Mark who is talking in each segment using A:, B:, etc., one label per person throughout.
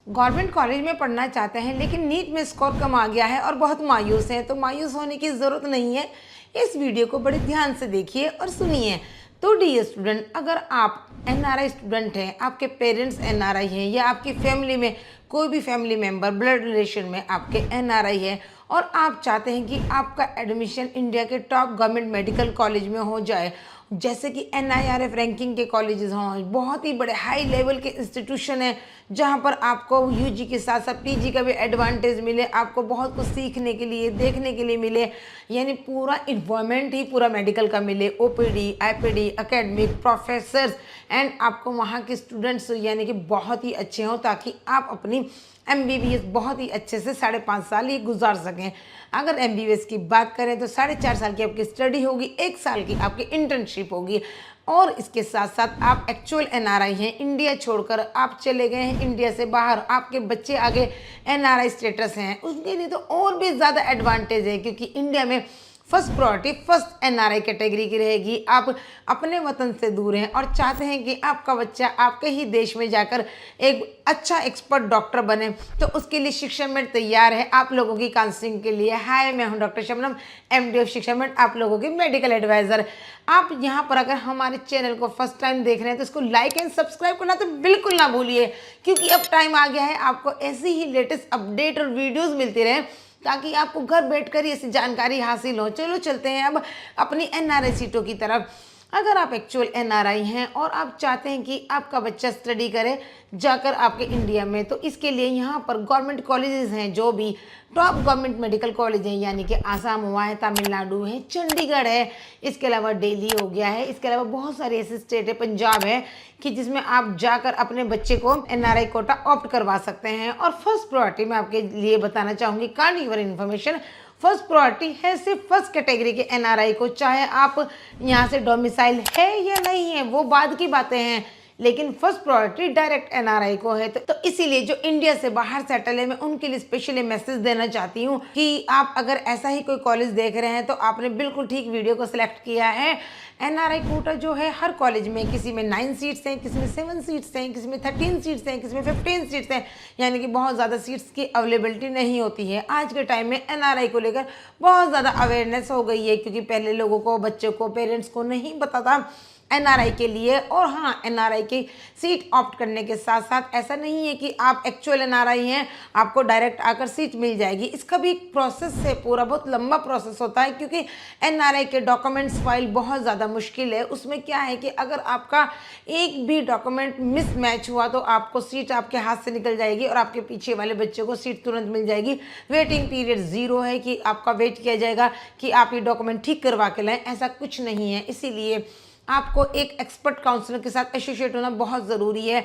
A: Government college में पढ़ना चाहते हैं लेकिन नीट में स्कोर कम आ गया है और बहुत मायूस हैं, तो मायूस होने की ज़रूरत नहीं है। इस वीडियो को बड़े ध्यान से देखिए और सुनिए। तो डियर स्टूडेंट, अगर आप एनआरआई स्टूडेंट हैं, आपके पेरेंट्स एनआरआई हैं या आपकी फैमिली में कोई भी फैमिली मेंबर ब्लड रिलेशन में आपके एनआरआई है और आप चाहते हैं कि आपका एडमिशन इंडिया के टॉप गवर्नमेंट मेडिकल कॉलेज में हो जाए, जैसे कि एनआईआरएफ रैंकिंग के कॉलेजेस हों, बहुत ही बड़े हाई लेवल के इंस्टीट्यूशन हैं जहां पर आपको यूजी के साथ साथ पीजी का भी एडवांटेज मिले, आपको बहुत कुछ सीखने के लिए देखने के लिए मिले, यानी पूरा इन्वायरमेंट ही पूरा मेडिकल का मिले, OPD IPD academic professors and आपको वहाँ के स्टूडेंट्स यानी कि बहुत ही अच्छे हों ताकि आप अपनी एमबीबीएस बहुत ही अच्छे से 5.5 साल ये गुजार सकें। अगर एमबीबीएस की बात करें तो 4.5 साल की आपकी स्टडी होगी, 1 साल की आपकी इंटर्नशिप होगी और इसके साथ साथ आप एक्चुअल एनआरआई हैं, इंडिया छोड़कर आप चले गए हैं इंडिया से बाहर, आपके बच्चे आगे एनआरआई स्टेटस हैं, उसके लिए तो और भी ज़्यादा एडवांटेज है क्योंकि इंडिया में first priority first NRI category की रहेगी। आप अपने वतन से दूर हैं और चाहते हैं कि आपका बच्चा आपके ही देश में जाकर एक अच्छा एक्सपर्ट डॉक्टर बने, तो उसके लिए शिक्षा मेट तैयार है आप लोगों की काउंसलिंग के लिए। हाय, मैं हूं डॉक्टर शबनम, एमडी ऑफ शिक्षा मेट, आप लोगों की मेडिकल एडवाइज़र। आप यहाँ पर अगर हमारे चैनल को फर्स्ट टाइम देख रहे हैं तो इसको लाइक एंड सब्सक्राइब करना तो बिल्कुल ना भूलिए, क्योंकि अब टाइम आ गया है आपको ऐसी ही लेटेस्ट अपडेट और वीडियोज़ मिलती रहे ताकि आपको घर बैठकर ही ऐसी जानकारी हासिल हो। चलो चलते हैं अब अपनी एनआरआई सीटों की तरफ। अगर आप एक्चुअल एनआरआई हैं और आप चाहते हैं कि आपका बच्चा स्टडी करे जाकर आपके इंडिया में, तो इसके लिए यहाँ पर गवर्नमेंट कॉलेजेस हैं जो भी टॉप गवर्नमेंट मेडिकल कॉलेज हैं, यानी कि आसाम हुआ है, तमिलनाडु है, चंडीगढ़ है, इसके अलावा दिल्ली हो गया है, इसके अलावा बहुत सारे ऐसे स्टेट है, पंजाब है, कि जिसमें आप जाकर अपने बच्चे को एनआरआई कोटा ऑप्ट करवा सकते हैं। और फर्स्ट प्रायोरिटी मैं आपके लिए बताना चाहूँगी, kind your information, first priority है सिर्फ फर्स्ट कैटेगरी के एनआरआई को, चाहे आप यहाँ से डोमिसाइल है या नहीं है वो बाद की बातें हैं, लेकिन फर्स्ट प्रायोरिटी डायरेक्ट एनआरआई को है। तो इसीलिए जो इंडिया से बाहर सेटल है, मैं उनके लिए स्पेशली मैसेज देना चाहती हूँ कि आप अगर ऐसा ही कोई कॉलेज देख रहे हैं तो आपने बिल्कुल ठीक वीडियो को सिलेक्ट किया है। एनआरआई कोटा जो है हर कॉलेज में, किसी में 9 सीट्स हैं, किसी में 7 सीट्स हैं, किसी में 13 सीट्स हैं, किसी में 15 सीट्स हैं, यानी कि बहुत ज़्यादा सीट्स की अवेलेबिलिटी नहीं होती है। आज के टाइम में एनआरआई को लेकर बहुत ज़्यादा अवेयरनेस हो गई है, क्योंकि पहले लोगों को, बच्चों को, पेरेंट्स को नहीं पता था एनआरआई के लिए। और हाँ, एनआरआई की सीट ऑप्ट करने के साथ साथ ऐसा नहीं है कि आप एक्चुअल एनआरआई हैं आपको डायरेक्ट आकर सीट मिल जाएगी। इसका भी एक प्रोसेस है, पूरा बहुत लंबा प्रोसेस होता है, क्योंकि एनआरआई के डॉक्यूमेंट्स फाइल बहुत ज़्यादा मुश्किल है। उसमें क्या है कि अगर आपका एक भी डॉक्यूमेंट मिसमैच हुआ तो आपको सीट आपके हाथ से निकल जाएगी और आपके पीछे वाले बच्चे को सीट तुरंत मिल जाएगी। वेटिंग पीरियड 0 है कि आपका वेट किया जाएगा कि आप ये डॉक्यूमेंट ठीक करवा के लाएँ, ऐसा कुछ नहीं है। इसीलिए आपको एक एक्सपर्ट काउंसलर के साथ एसोसिएट होना बहुत ज़रूरी है।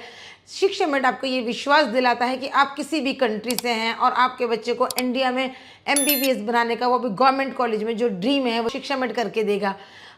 A: शिक्षा मेट आपको ये विश्वास दिलाता है कि आप किसी भी कंट्री से हैं और आपके बच्चे को इंडिया में एमबीबीएस बनाने का, वो भी गवर्नमेंट कॉलेज में, जो ड्रीम है वो शिक्षा मेट करके देगा।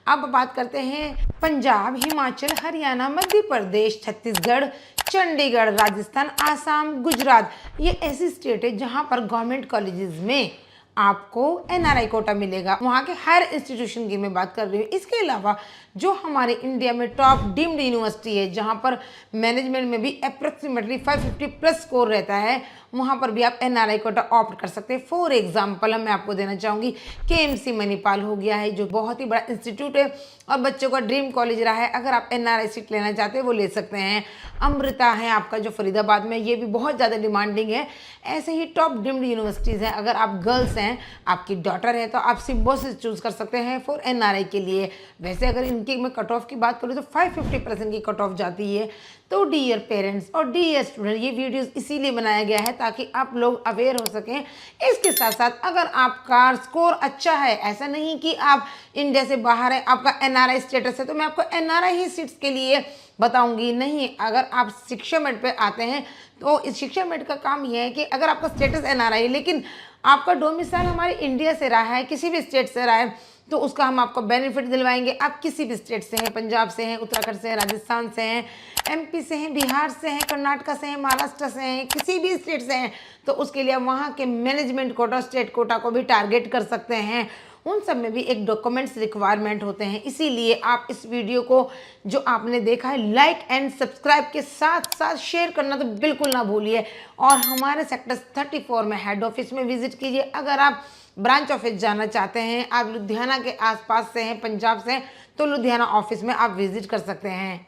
A: अब बात करते हैं पंजाब, हिमाचल, हरियाणा, मध्य प्रदेश, छत्तीसगढ़, चंडीगढ़, राजस्थान, आसाम, गुजरात, ये ऐसी स्टेट है जहाँ पर गवर्नमेंट कॉलेजेस में आपको एनआरआई कोटा मिलेगा। वहाँ के हायर इंस्टीट्यूशन की मैं बात कर रही हूँ। इसके अलावा जो हमारे इंडिया में टॉप डीम्ड यूनिवर्सिटी है, जहाँ पर मैनेजमेंट में भी अप्रॉक्सीमेटली 550 प्लस स्कोर रहता है, वहाँ पर भी आप एनआरआई कोटा ऑप्ट कर सकते हैं। फॉर एग्जाम्पल मैं आपको देना चाहूँगी, केएमसी मणिपाल हो गया है, जो बहुत ही बड़ा इंस्टीट्यूट है और बच्चों का ड्रीम कॉलेज रहा है। अगर आप एनआरआई सीट लेना चाहते हैं वो ले सकते हैं। अमृता है आपका जो फरीदाबाद में, ये भी बहुत ज़्यादा डिमांडिंग है। ऐसे ही टॉप डीम्ड यूनिवर्सिटीज़ हैं। अगर आप गर्ल्स हैं, आपकी डॉटर है, तो आप सिम्बोसिस चूज़ कर सकते हैं फॉर एनआरआई के लिए। वैसे अगर इनकी मैं कट ऑफ की बात करूँ तो 550% की कट ऑफ जाती है। तो डियर पेरेंट्स और डियर स्टूडेंट, ये वीडियोस इसीलिए बनाया गया है ताकि आप लोग अवेयर हो सकें। इसके साथ साथ अगर आपका स्कोर अच्छा है, ऐसा नहीं कि आप इंडिया से बाहर है, आपका एनआरआई स्टेटस है तो मैं आपको एनआरआई ही सीट्स के लिए बताऊंगी, नहीं। अगर आप शिक्षा मेट पे आते हैं तो इस शिक्षा मेट का काम यह है कि अगर आपका स्टेटस एनआरआई है लेकिन आपका डोमिसाइल हमारे इंडिया से रहा है, किसी भी स्टेट से रहा है, तो उसका हम आपको बेनिफिट दिलवाएंगे। आप किसी भी स्टेट से हैं, पंजाब से हैं, उत्तराखंड से हैं, राजस्थान से हैं, एमपी से हैं, बिहार से हैं, कर्नाटक से हैं, महाराष्ट्र से हैं, किसी भी स्टेट से हैं, तो उसके लिए वहाँ के मैनेजमेंट कोटा, स्टेट कोटा को भी टारगेट कर सकते हैं। उन सब में भी एक डॉक्यूमेंट्स रिक्वायरमेंट होते हैं। इसीलिए आप इस वीडियो को जो आपने देखा है लाइक एंड सब्सक्राइब के साथ साथ शेयर करना तो बिल्कुल ना भूलिए। और हमारे सेक्टर 34 में हेड ऑफिस में विजिट कीजिए। अगर आप ब्रांच ऑफिस जाना चाहते हैं, आप लुधियाना के आसपास से हैं, पंजाब से हैं, तो लुधियाना ऑफिस में आप विजिट कर सकते हैं।